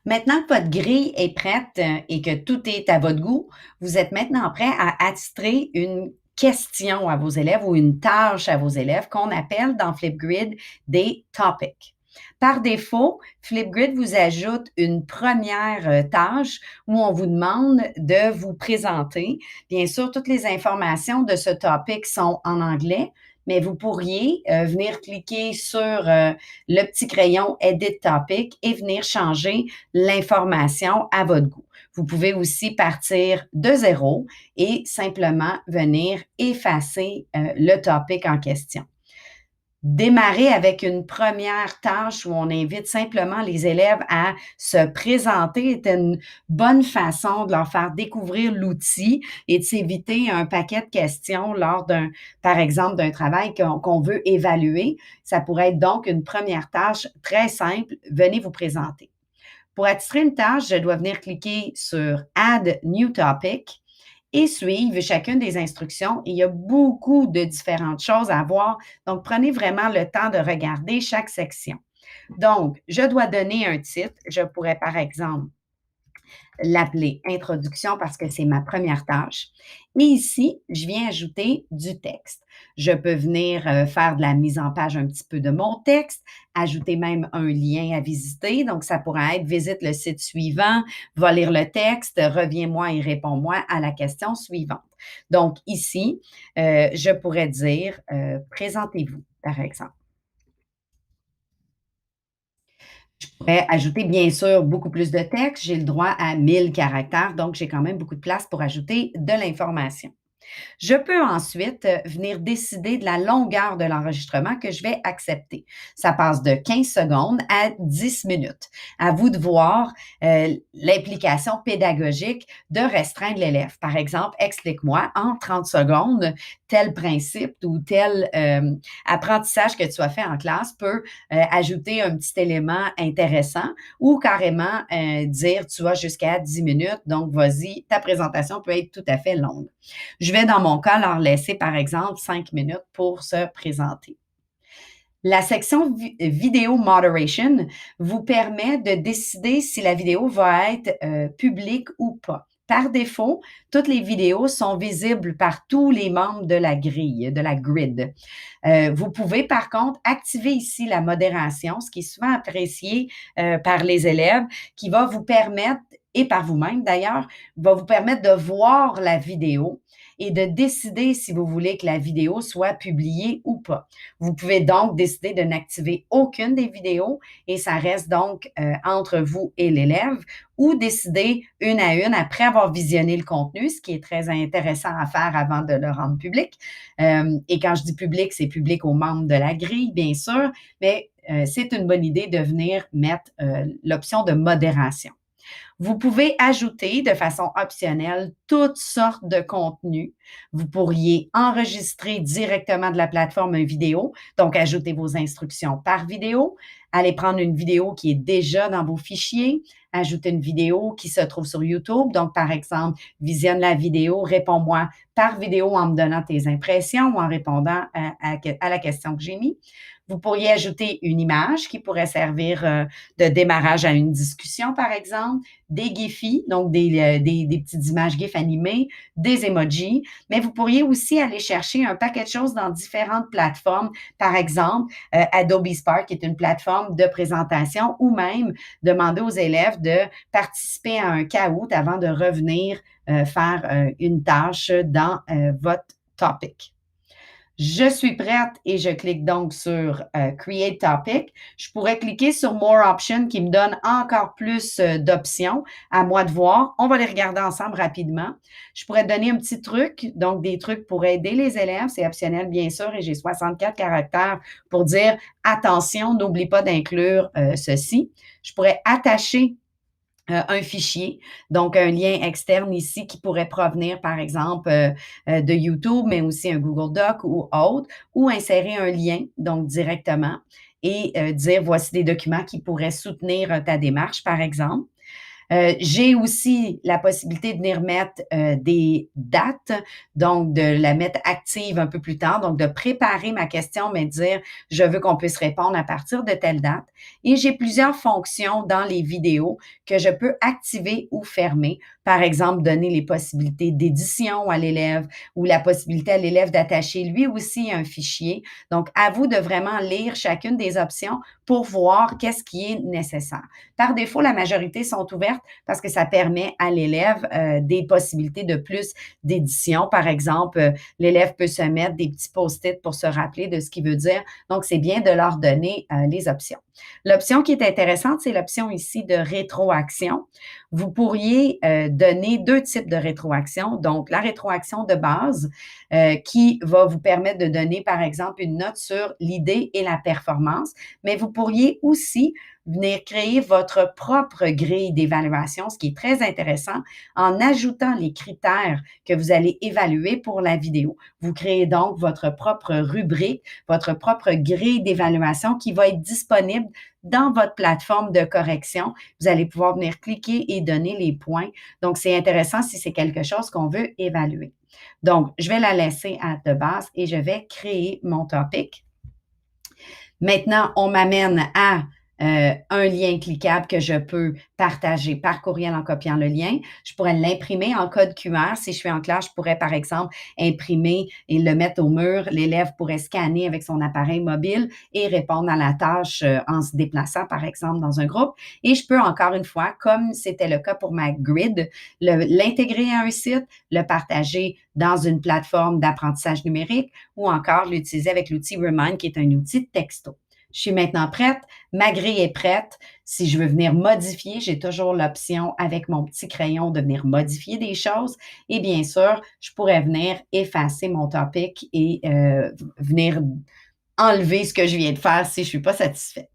Maintenant que votre grille est prête et que tout est à votre goût, vous êtes maintenant prêt à attitrer une question à vos élèves ou une tâche à vos élèves qu'on appelle dans Flipgrid des topics. Par défaut, Flipgrid vous ajoute une première tâche où on vous demande de vous présenter. Bien sûr, toutes les informations de ce topic sont en anglais, mais vous pourriez venir cliquer sur le petit crayon Edit Topic et venir changer l'information à votre goût. Vous pouvez aussi partir de zéro et simplement venir effacer le topic en question. Démarrer avec une première tâche où on invite simplement les élèves à se présenter est une bonne façon de leur faire découvrir l'outil et de s'éviter un paquet de questions lors par exemple, d'un travail qu'on veut évaluer. Ça pourrait être donc une première tâche très simple. Venez vous présenter. Pour attitrer une tâche, je dois venir cliquer sur Add New Topic et suivre chacune des instructions. Il y a beaucoup de différentes choses à voir, donc prenez vraiment le temps de regarder chaque section. Donc, je dois donner un titre. Je pourrais, par exemple, l'appeler introduction parce que c'est ma première tâche. Et ici, je viens ajouter du texte. Je peux venir faire de la mise en page un petit peu de mon texte, ajouter même un lien à visiter. Donc, ça pourrait être visite le site suivant, va lire le texte, reviens-moi et réponds-moi à la question suivante. Donc, ici, je pourrais dire présentez-vous, par exemple. Je pourrais ajouter, bien sûr, beaucoup plus de texte. J'ai le droit à 1000 caractères, donc j'ai quand même beaucoup de place pour ajouter de l'information. Je peux ensuite venir décider de la longueur de l'enregistrement que je vais accepter. Ça passe de 15 secondes à 10 minutes. À vous de voir l'implication pédagogique de restreindre l'élève. Par exemple, explique-moi en 30 secondes tel principe ou tel apprentissage que tu as fait en classe peut ajouter un petit élément intéressant ou carrément dire tu vas jusqu'à 10 minutes, donc vas-y, ta présentation peut être tout à fait longue. Je vais, dans mon cas, leur laisser, par exemple, 5 minutes pour se présenter. La section vidéo moderation vous permet de décider si la vidéo va être publique ou pas. Par défaut, toutes les vidéos sont visibles par tous les membres de la grille, de la grid. Vous pouvez, par contre, activer ici la modération, ce qui est souvent apprécié par les élèves, qui va vous permettre, et par vous-même d'ailleurs, va vous permettre de voir la vidéo et de décider si vous voulez que la vidéo soit publiée ou pas. Vous pouvez donc décider de n'activer aucune des vidéos et ça reste donc entre vous et l'élève ou décider une à une après avoir visionné le contenu, ce qui est très intéressant à faire avant de le rendre public. Et quand je dis public, c'est public aux membres de la grille, bien sûr, mais c'est une bonne idée de venir mettre l'option de modération. Vous pouvez ajouter de façon optionnelle toutes sortes de contenus. Vous pourriez enregistrer directement de la plateforme une vidéo, donc ajouter vos instructions par vidéo, aller prendre une vidéo qui est déjà dans vos fichiers, ajouter une vidéo qui se trouve sur YouTube. Donc, par exemple, visionne la vidéo, réponds-moi par vidéo en me donnant tes impressions ou en répondant à la question que j'ai mise. Vous pourriez ajouter une image qui pourrait servir de démarrage à une discussion, par exemple, des GIFs, donc des petites images GIF animées, des emojis, mais vous pourriez aussi aller chercher un paquet de choses dans différentes plateformes, par exemple, Adobe Spark qui est une plateforme de présentation ou même demander aux élèves de participer à un Kahoot avant de revenir faire une tâche dans votre topic. Je suis prête et je clique donc sur Create Topic. Je pourrais cliquer sur More Options qui me donne encore plus d'options. À moi de voir. On va les regarder ensemble rapidement. Je pourrais donner un petit truc, donc des trucs pour aider les élèves. C'est optionnel, bien sûr, et j'ai 64 caractères pour dire attention, n'oublie pas d'inclure ceci. Je pourrais attacher un fichier, donc un lien externe ici qui pourrait provenir, par exemple, de YouTube, mais aussi un Google Doc ou autre, ou insérer un lien, donc directement, et dire voici des documents qui pourraient soutenir ta démarche, par exemple. J'ai aussi la possibilité de venir mettre, des dates, donc de la mettre active un peu plus tard, donc de préparer ma question, mais de dire: «Je veux qu'on puisse répondre à partir de telle date» et j'ai plusieurs fonctions dans les vidéos que je peux activer ou fermer. Par exemple, donner les possibilités d'édition à l'élève ou la possibilité à l'élève d'attacher lui aussi un fichier. Donc, à vous de vraiment lire chacune des options pour voir qu'est-ce qui est nécessaire. Par défaut, la majorité sont ouvertes parce que ça permet à l'élève des possibilités de plus d'édition. Par exemple, l'élève peut se mettre des petits post-it pour se rappeler de ce qu'il veut dire. Donc, c'est bien de leur donner les options. L'option qui est intéressante, c'est l'option ici de rétroaction. Vous pourriez donner deux types de rétroaction. Donc, la rétroaction de base qui va vous permettre de donner, par exemple, une note sur l'idée et la performance, mais vous pourriez aussi venir créer votre propre grille d'évaluation, ce qui est très intéressant, en ajoutant les critères que vous allez évaluer pour la vidéo. Vous créez donc votre propre rubrique, votre propre grille d'évaluation qui va être disponible dans votre plateforme de correction. Vous allez pouvoir venir cliquer et donner les points. Donc, c'est intéressant si c'est quelque chose qu'on veut évaluer. Donc, je vais la laisser à de base et je vais créer mon topic. Maintenant, on m'amène à un lien cliquable que je peux partager par courriel en copiant le lien. Je pourrais l'imprimer en code QR. Si je suis en classe, je pourrais, par exemple, imprimer et le mettre au mur. L'élève pourrait scanner avec son appareil mobile et répondre à la tâche en se déplaçant, par exemple, dans un groupe. Et je peux, encore une fois, comme c'était le cas pour ma grid, l'intégrer à un site, le partager dans une plateforme d'apprentissage numérique ou encore l'utiliser avec l'outil Remind, qui est un outil de texto. Je suis maintenant prête, ma grille est prête. Si je veux venir modifier, j'ai toujours l'option avec mon petit crayon de venir modifier des choses. Et bien sûr, je pourrais venir effacer mon topic et venir enlever ce que je viens de faire si je ne suis pas satisfaite.